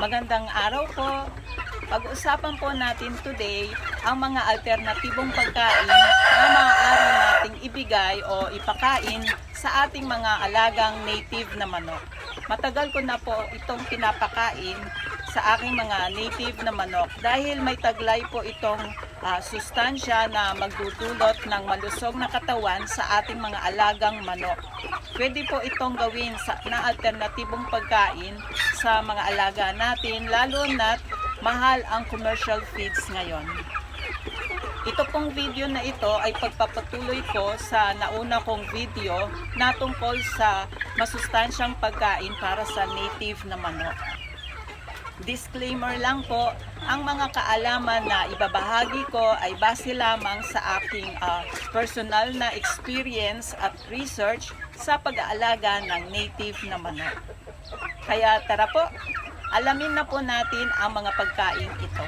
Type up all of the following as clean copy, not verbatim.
Magandang araw po. Pag-usapan po natin today ang mga alternatibong pagkain na maaari nating ibigay o ipakain sa ating mga alagang native na manok. Matagal ko na po itong pinapakain sa aking mga native na manok dahil may taglay po itong sustansya na magdudulot ng malusog na katawan sa ating mga alagang manok. Pwede po itong gawin na alternatibong pagkain sa mga alaga natin, lalo na't mahal ang commercial feeds ngayon. Ito pong video na ito ay pagpapatuloy ko sa nauna kong video na tungkol sa masustansyang pagkain para sa native na manok. Disclaimer lang po, ang mga kaalaman na ibabahagi ko ay base lamang sa aking personal na experience at research sa pag-aalaga ng native na manok. Kaya tara po, alamin na po natin ang mga pagkain ito.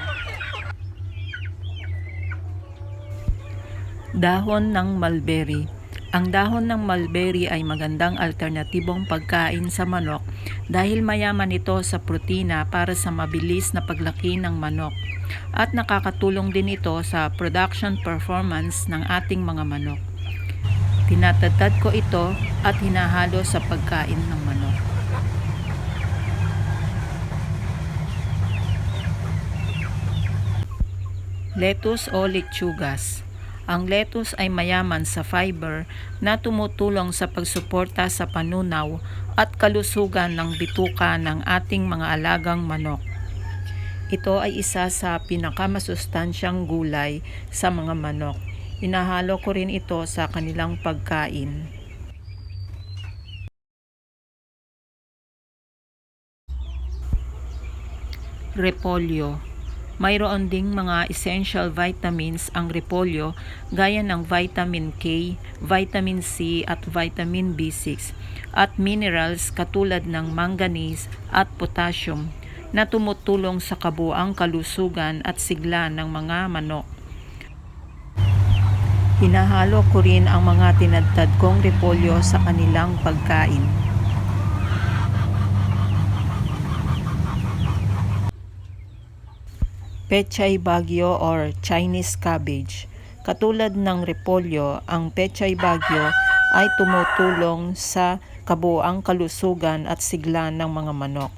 Dahon ng mulberry. Ang dahon ng mulberry ay magandang alternatibong pagkain sa manok dahil mayaman ito sa protina para sa mabilis na paglaki ng manok at nakakatulong din ito sa production performance ng ating mga manok. Tinatadtad ko ito at hinahalo sa pagkain ng manok. Lettuce o lechugas. Ang lettuce ay mayaman sa fiber na tumutulong sa pagsuporta sa panunaw at kalusugan ng bituka ng ating mga alagang manok. Ito ay isa sa pinakamasustansyang gulay sa mga manok. Inahalo ko rin ito sa kanilang pagkain. Repolyo. Mayroon ding mga essential vitamins ang repolyo gaya ng vitamin K, vitamin C at vitamin B6 at minerals katulad ng manganese at potassium na tumutulong sa kabuuang kalusugan at sigla ng mga manok. Hinahalo ko rin ang mga tinadtad kong repolyo sa kanilang pagkain. Pechay bagyo or Chinese cabbage. Katulad ng repolyo, ang pechay bagyo ay tumutulong sa kabuuang kalusugan at sigla ng mga manok.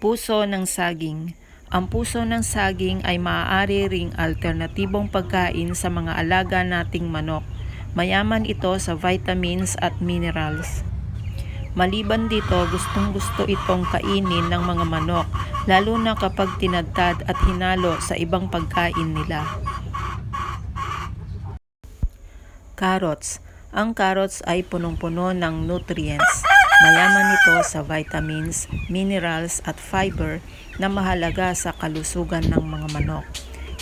Puso ng saging. Ang puso ng saging ay maaari ring alternatibong pagkain sa mga alaga nating manok. Mayaman ito sa vitamins at minerals. Maliban dito, gustong-gusto itong kainin ng mga manok, lalo na kapag tinadtad at hinalo sa ibang pagkain nila. Carrots. Ang carrots ay punong-puno ng nutrients. Mayaman ito sa vitamins, minerals at fiber na mahalaga sa kalusugan ng mga manok.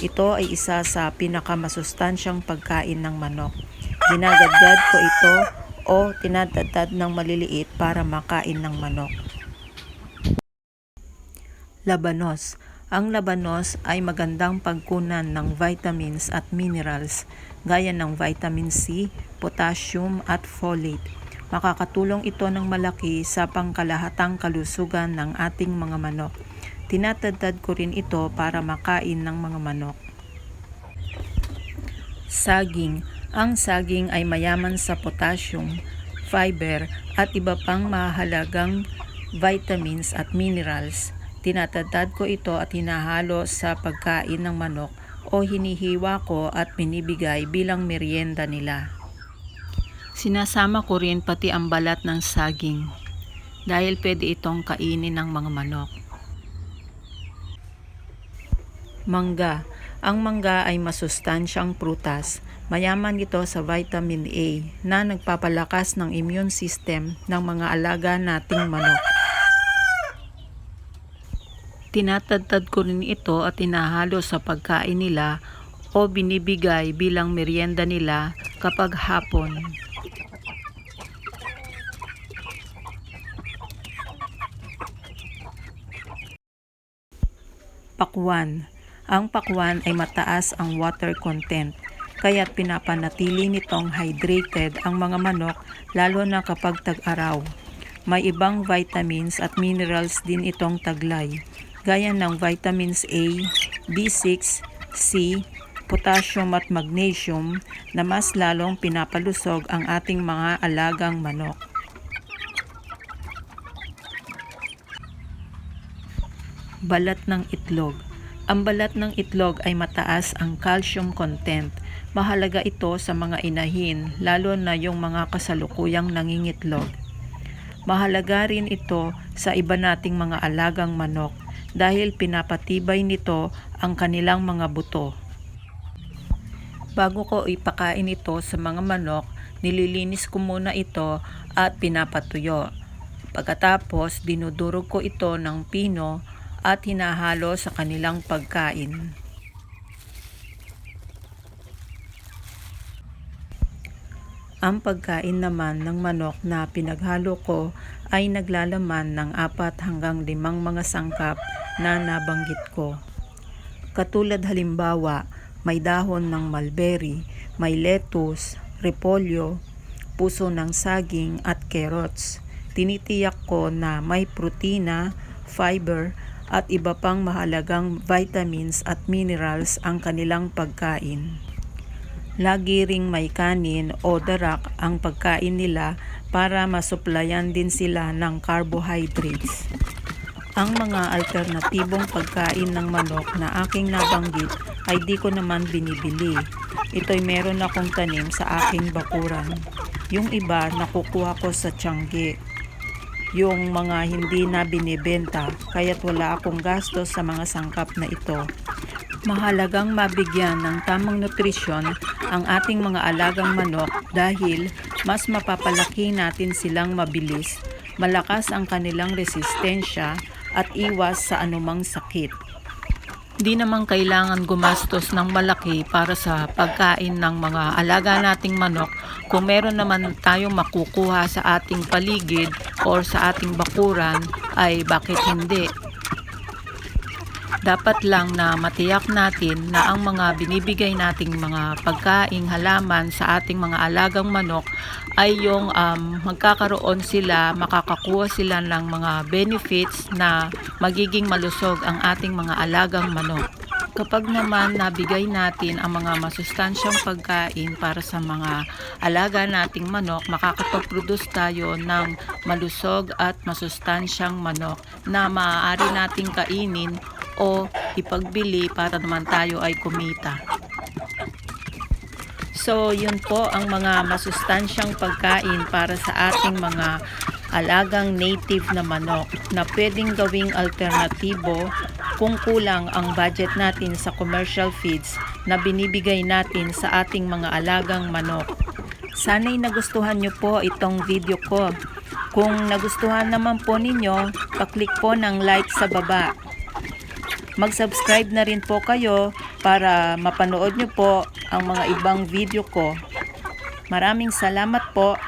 Ito ay isa sa pinakamasustansyang pagkain ng manok. Ginagadgad ko ito o tinatadtad ng maliliit para makain ng manok. Labanos. Ang labanos ay magandang pagkunan ng vitamins at minerals gaya ng vitamin C, potassium at folate. Makakatulong ito ng malaki sa pangkalahatang kalusugan ng ating mga manok. Tinatadtad ko rin ito para makain ng mga manok. Saging. Ang saging ay mayaman sa potassium, fiber at iba pang mahalagang vitamins at minerals. Tinatadtad ko ito at hinahalo sa pagkain ng manok o hinihiwa ko at binibigay bilang merienda nila. Sinasama ko rin pati ang balat ng saging dahil pwede itong kainin ng mga manok. Mangga. Ang mangga ay masustansyang prutas. Mayaman ito sa vitamin A na nagpapalakas ng immune system ng mga alaga nating manok. Tinatadtad ko rin ito at inahalo sa pagkain nila o binibigay bilang merienda nila kapag hapon. Pakwan. Ang pakwan ay mataas ang water content. kaya't pinapanatili nitong hydrated ang mga manok lalo na kapag tag-araw. May ibang vitamins at minerals din itong taglay, gaya ng vitamins A, B6, C, potassium at magnesium na mas lalong pinapalusog ang ating mga alagang manok. Balat ng itlog. Ang balat ng itlog ay mataas ang calcium content. Mahalaga ito sa mga inahin, lalo na yung mga kasalukuyang nangingitlog. Mahalaga rin ito sa iba nating mga alagang manok dahil pinapatibay nito ang kanilang mga buto. Bago ko ipakain ito sa mga manok, nililinis ko muna ito at pinapatuyo. Pagkatapos, dinudurog ko ito ng pino at hinahalo sa kanilang pagkain. Ang pagkain naman ng manok na pinaghalo ko ay naglalaman ng 4 hanggang 5 mga sangkap na nabanggit ko. Katulad halimbawa, may dahon ng mulberry, may lettuce, repolyo, puso ng saging at carrots. Tinitiyak ko na may protina, fiber at iba pang mahalagang vitamins at minerals ang kanilang pagkain. Lagi ring may kanin o darak ang pagkain nila para masuplayan din sila ng carbohydrates. Ang mga alternatibong pagkain ng manok na aking nabanggit ay di ko naman binibili. Ito'y meron akong tanim sa aking bakuran. Yung iba nakukuha ko sa Tiangge. Yung mga hindi na binibenta, kaya't wala akong gastos sa mga sangkap na ito. Mahalagang mabigyan ng tamang nutrisyon ang ating mga alagang manok dahil mas mapapalaki natin silang mabilis, malakas ang kanilang resistensya at iwas sa anumang sakit. Di naman kailangan gumastos ng malaki para sa pagkain ng mga alaga nating manok kung meron naman tayong makukuha sa ating paligid or sa ating bakuran ay bakit hindi? Dapat lang na matiyak natin na ang mga binibigay nating mga pagkaing halaman sa ating mga alagang manok ay yung magkakaroon sila, makakakuha sila ng mga benefits na magiging malusog ang ating mga alagang manok. Kapag naman nabigay natin ang mga masustansyang pagkain para sa mga alaga nating manok, makakapag-produce tayo ng malusog at masustansyang manok na maaari nating kainin o ipagbili para naman tayo ay kumita. So, yun po ang mga masustansyang pagkain para sa ating mga alagang native na manok na pwedeng gawing alternatibo kung kulang ang budget natin sa commercial feeds na binibigay natin sa ating mga alagang manok. Sana'y nagustuhan nyo po itong video ko. Kung nagustuhan naman po ninyo, paklik po ng like sa baba. Mag-subscribe na rin po kayo para mapanood nyo po ang mga ibang video ko. Maraming salamat po.